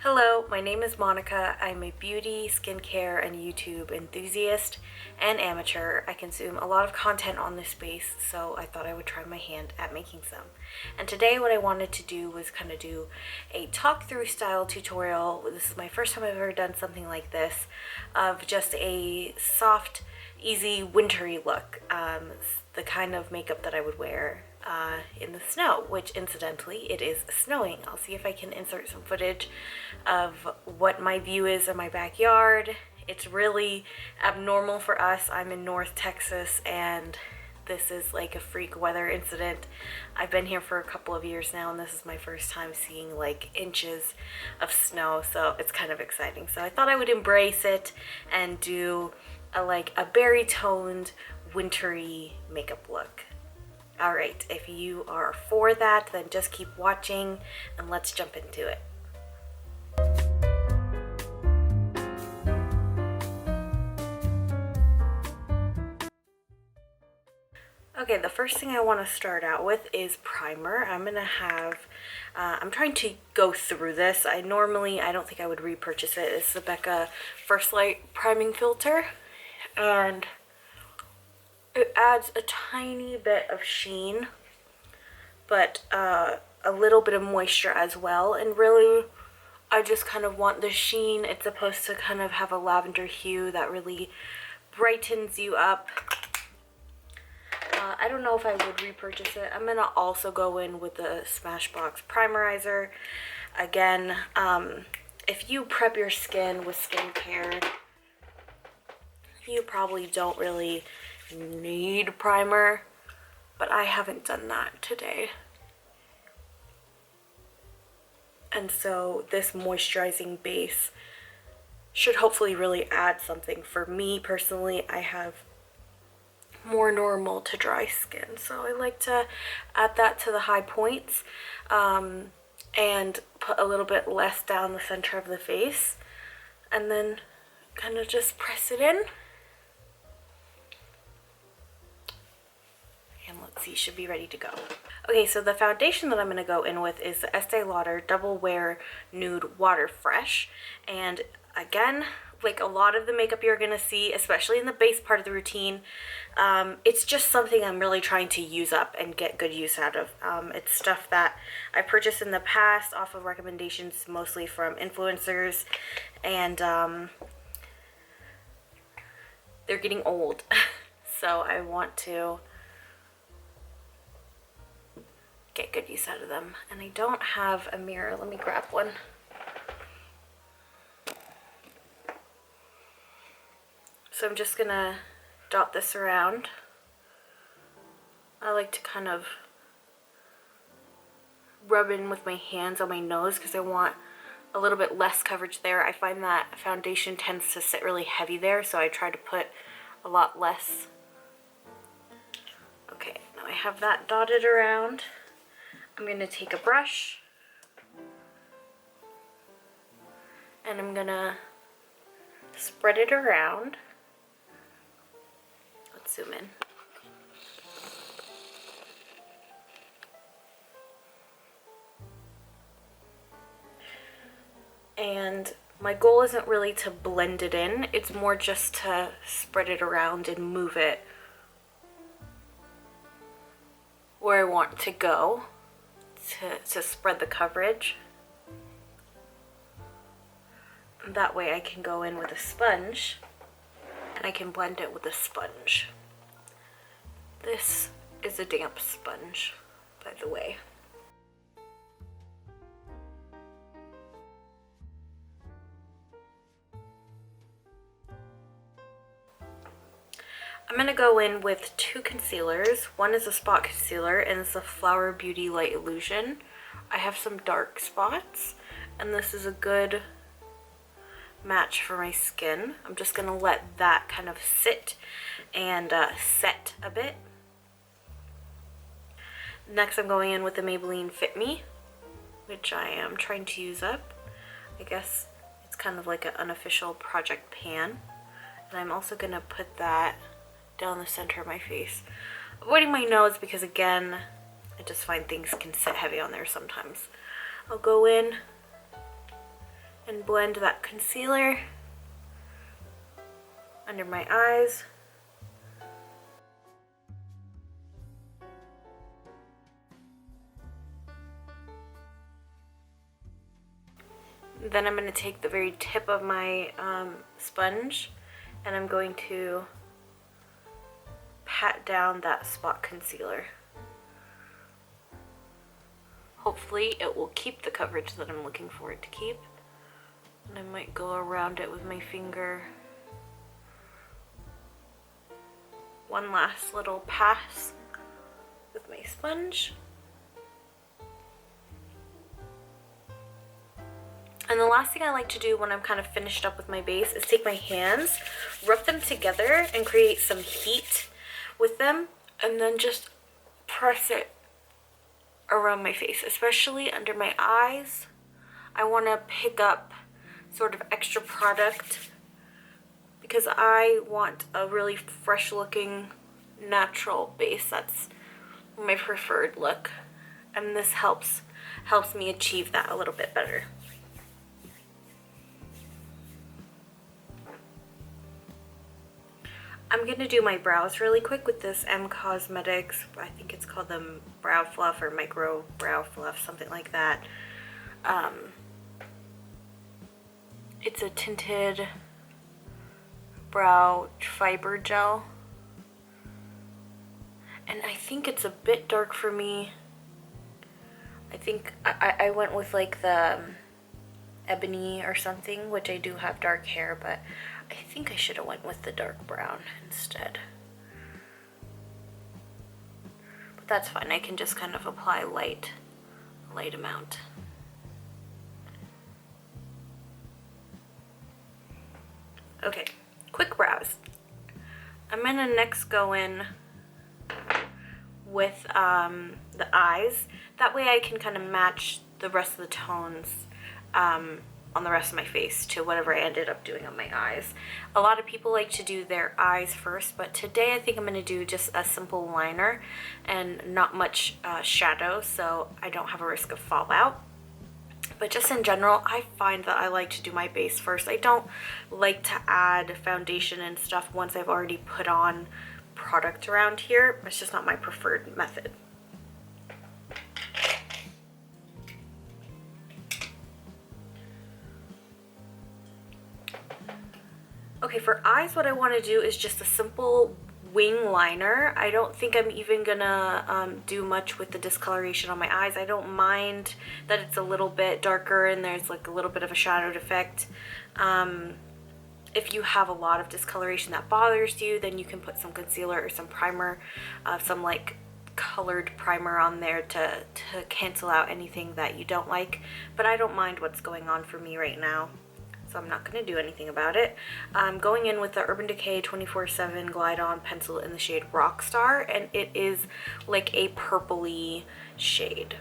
Hello, my name is Monica. I'm a beauty, skincare, and YouTube enthusiast and amateur. I consume a lot of content on this space, so I thought I would try my hand at making some. And today what I wanted to do was kind of do a talk-through style tutorial. This is my first time I've ever done something like this, of just a soft, easy, wintry look. The kind of makeup that I would wear in the snow, which incidentally it is snowing. I'll see if I can insert some footage of what my view is in my backyard. It's really abnormal for us. I'm in North Texas and this is like a freak weather incident. I've been here for a couple of years now and this is my first time seeing like inches of snow, so it's kind of exciting. So I thought I would embrace it and do a berry toned wintry makeup look. Alright, if you are for that, then just keep watching and let's jump into it. Okay, the first thing I want to start out with is primer. I'm trying to go through this. I don't think I would repurchase it. It's the Becca First Light Priming Filter, and it adds a tiny bit of sheen, but a little bit of moisture as well. And really, I just kind of want the sheen. It's supposed to kind of have a lavender hue that really brightens you up. I don't know if I would repurchase it. I'm gonna also go in with the Smashbox Primerizer. Again, if you prep your skin with skincare, you probably don't really need primer, but I haven't done that today. And so this moisturizing base should hopefully really add something. For me personally, I have more normal to dry skin, so I like to add that to the high points and put a little bit less down the center of the face, and then kind of just press it in. And let's see, should be ready to go. Okay, so the foundation that I'm going to go in with is the Estee Lauder Double Wear Nude Water Fresh. And again, like a lot of the makeup you're going to see, especially in the base part of the routine, it's just something I'm really trying to use up and get good use out of. It's stuff that I purchased in the past off of recommendations, mostly from influencers, and they're getting old. So I want to get good use out of them. And I don't have a mirror. Let me grab one. So I'm just gonna dot this around. I like to kind of rub in with my hands on my nose because I want a little bit less coverage there. I find that foundation tends to sit really heavy there, so I try to put a lot less. Okay, now I have that dotted around. I'm going to take a brush and I'm going to spread it around. Let's zoom in. And my goal isn't really to blend it in, it's more just to spread it around and move it where I want to go. To spread the coverage. That way I can go in with a sponge and I can blend it with a sponge. This is a damp sponge, by the way. I'm going to go in with two concealers. One is a spot concealer and it's the Flower Beauty Light Illusion. I have some dark spots and this is a good match for my skin. I'm just going to let that kind of sit and set a bit. Next I'm going in with the Maybelline Fit Me, which I am trying to use up. I guess it's kind of like an unofficial project pan. And I'm also going to put that down the center of my face, avoiding my nose because again I just find things can sit heavy on there sometimes. I'll go in and blend that concealer under my eyes. Then I'm going to take the very tip of my sponge and I'm going to pat down that spot concealer. Hopefully it will keep the coverage that I'm looking for it to keep. And I might go around it with my finger. One last little pass with my sponge. And the last thing I like to do when I'm kind of finished up with my base is take my hands, rub them together, and create some heat with them, and then just press it around my face, especially under my eyes. I want to pick up sort of extra product because I want a really fresh looking natural base. That's my preferred look, and this helps me achieve that a little bit better. I'm going to do my brows really quick with this M Cosmetics, I think it's called the Brow Fluff or Micro Brow Fluff, something like that. It's a tinted brow fiber gel. And I think it's a bit dark for me. I think I went with like the ebony or something, which I do have dark hair, but I think I should have went with the dark brown instead. But that's fine, I can just kind of apply light amount. Okay, quick brows. I'm gonna next go in with the eyes. That way I can kind of match the rest of the tones on the rest of my face to whatever I ended up doing on my eyes. A lot of people like to do their eyes first, but today I think I'm going to do just a simple liner and not much shadow, so I don't have a risk of fallout. But just in general, I find that I like to do my base first. I don't like to add foundation and stuff once I've already put on product around here. It's just not my preferred method. Okay, for eyes, what I want to do is just a simple wing liner. I don't think I'm even gonna do much with the discoloration on my eyes. I don't mind that it's a little bit darker and there's like a little bit of a shadowed effect. If you have a lot of discoloration that bothers you, then you can put some concealer or some primer, some like colored primer on there to cancel out anything that you don't like. But I don't mind what's going on for me right now, so I'm not going to do anything about it. I'm going in with the Urban Decay 24/7 Glide On Pencil in the shade Rockstar, and it is like a purpley shade.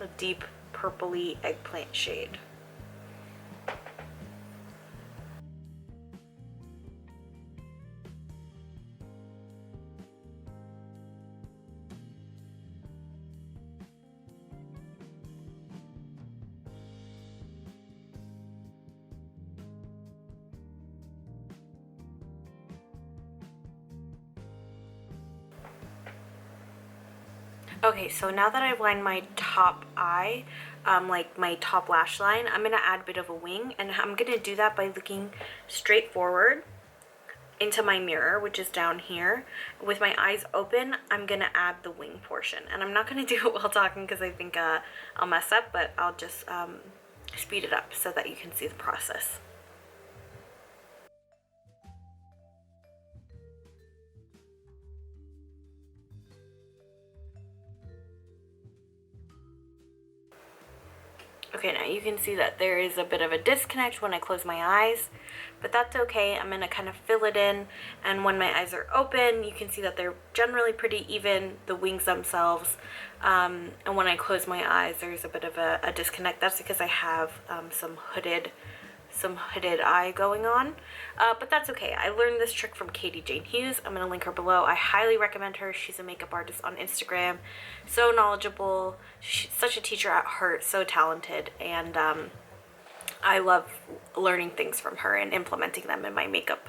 A deep purpley eggplant shade. Okay, so now that I've lined my top eye, like my top lash line, I'm going to add a bit of a wing, and I'm going to do that by looking straight forward into my mirror, which is down here. With my eyes open, I'm going to add the wing portion, and I'm not going to do it while talking because I think I'll mess up, but I'll just speed it up so that you can see the process. Okay, now you can see that there is a bit of a disconnect when I close my eyes, but that's okay. I'm going to kind of fill it in, and when my eyes are open, you can see that they're generally pretty even, the wings themselves, and when I close my eyes, there's a bit of a disconnect. That's because I have some hooded some hooded eye going on, but that's okay. I learned this trick from Katie Jane Hughes. I'm going to link her below. I highly recommend her. She's a makeup artist on Instagram, so knowledgeable. She's such a teacher at heart, so talented, and I love learning things from her and implementing them in my makeup.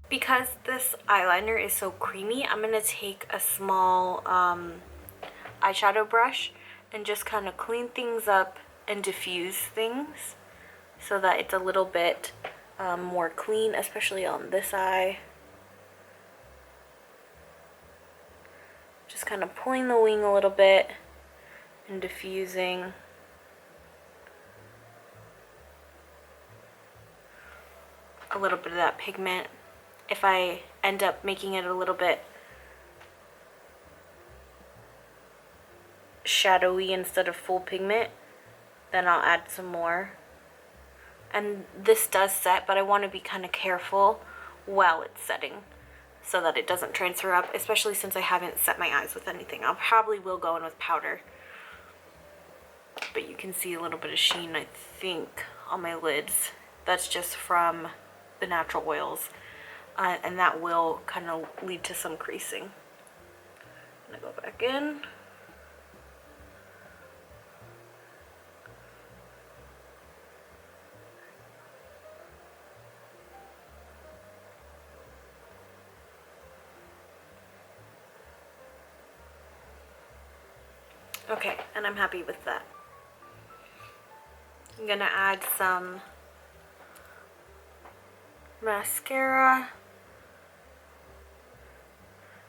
Because this eyeliner is so creamy, I'm going to take a small eyeshadow brush and just kind of clean things up and diffuse things so that it's a little bit more clean, especially on this eye. Just kind of pulling the wing a little bit and diffusing. A little bit of that pigment. If I end up making it a little bit shadowy instead of full pigment, then I'll add some more. And this does set, but I want to be kind of careful while it's setting so that it doesn't transfer up, especially since I haven't set my eyes with anything. I'll probably will go in with powder, but you can see a little bit of sheen, I think, on my lids. That's just from the natural oils. And that will kind of lead to some creasing. I'm gonna go back in. Okay, and I'm happy with that. I'm gonna add some mascara.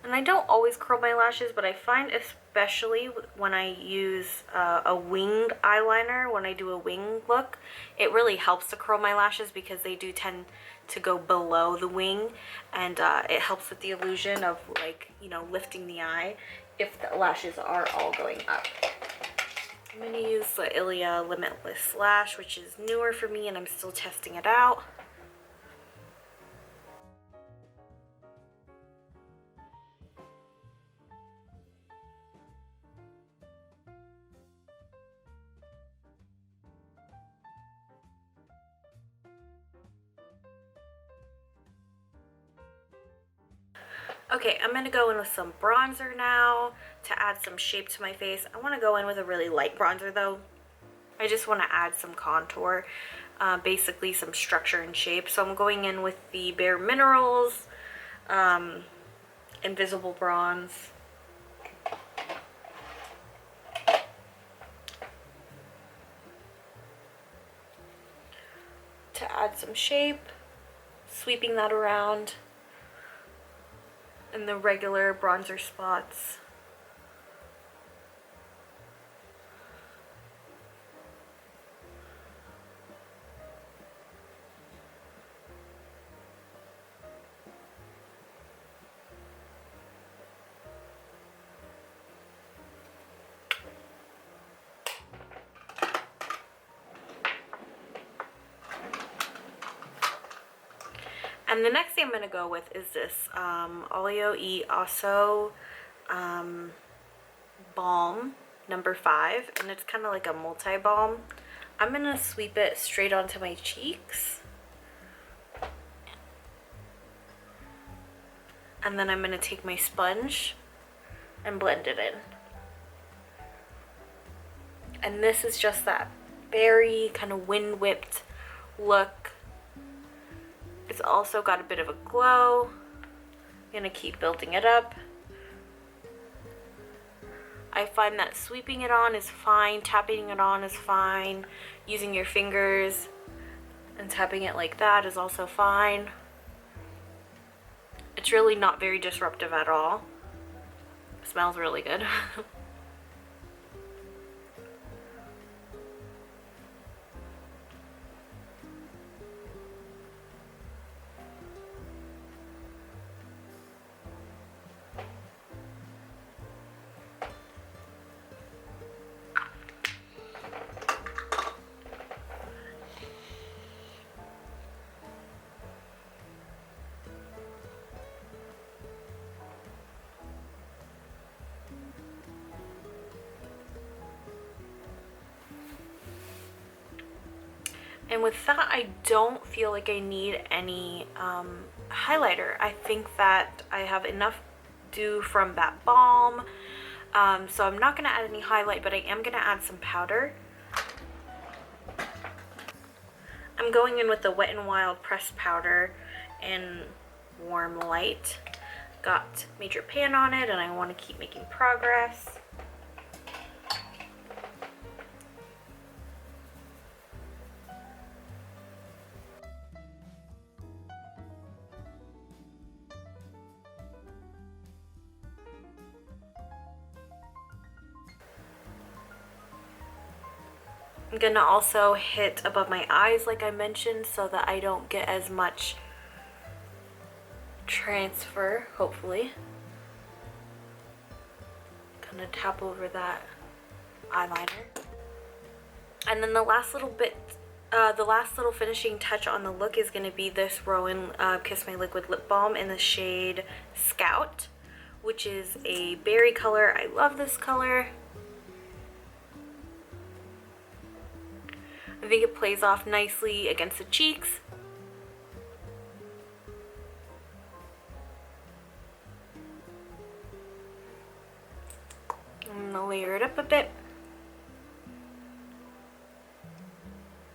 And I don't always curl my lashes, but I find especially when I use a winged eyeliner, when I do a wing look, it really helps to curl my lashes because they do tend to go below the wing, and it helps with the illusion of, like, you know, lifting the eye if the lashes are all going up. I'm going to use the Olio Limitless Lash, which is newer for me and I'm still testing it out. Okay, I'm going to go in with some bronzer now to add some shape to my face. I want to go in with a really light bronzer though. I just want to add some contour, basically some structure and shape. So I'm going in with the Bare Minerals Invisible Bronze. To add some shape, sweeping that around in the regular bronzer spots. And the next thing I'm going to go with is this Olio Osso balm number 5, and it's kind of like a multi-balm. I'm going to sweep it straight onto my cheeks. And then I'm going to take my sponge and blend it in. And this is just that very kind of wind-whipped look. It's also got a bit of a glow. I'm going to keep building it up. I find that sweeping it on is fine, tapping it on is fine, using your fingers and tapping it like that is also fine. It's really not very disruptive at all. It smells really good. And with that, I don't feel like I need any highlighter. I think that I have enough dew from that balm. So I'm not going to add any highlight, but I am going to add some powder. I'm going in with the Wet n Wild pressed powder in Warm Light. Got Major Pan on it, and I want to keep making progress. I'm gonna also hit above my eyes like I mentioned so that I don't get as much transfer, hopefully. Gonna tap over that eyeliner. And then the last little bit, the last little finishing touch on the look is gonna be this Rowan Kiss My Liquid Lip Balm in the shade Scout, which is a berry color. I love this color. I think it plays off nicely against the cheeks. I'm gonna layer it up a bit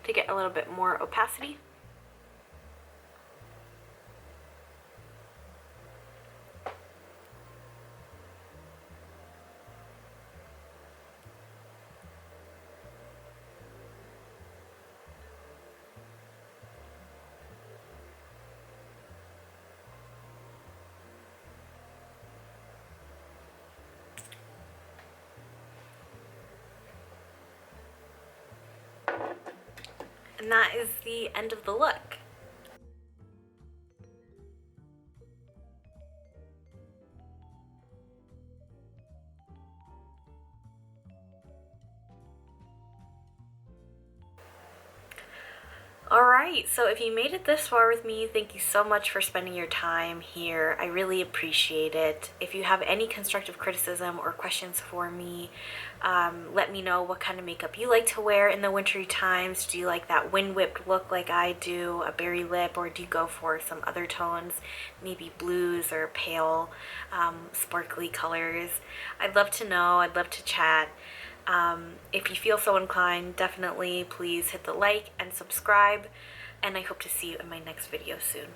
to get a little bit more opacity. And that is the end of the look. Alright, so if you made it this far with me, thank you so much for spending your time here. I really appreciate it. If you have any constructive criticism or questions for me, let me know what kind of makeup you like to wear in the wintry times. Do you like that wind-whipped look like I do, a berry lip, or do you go for some other tones, maybe blues or pale, sparkly colors? I'd love to know. I'd love to chat. If you feel so inclined, definitely please hit the like and subscribe, and I hope to see you in my next video soon.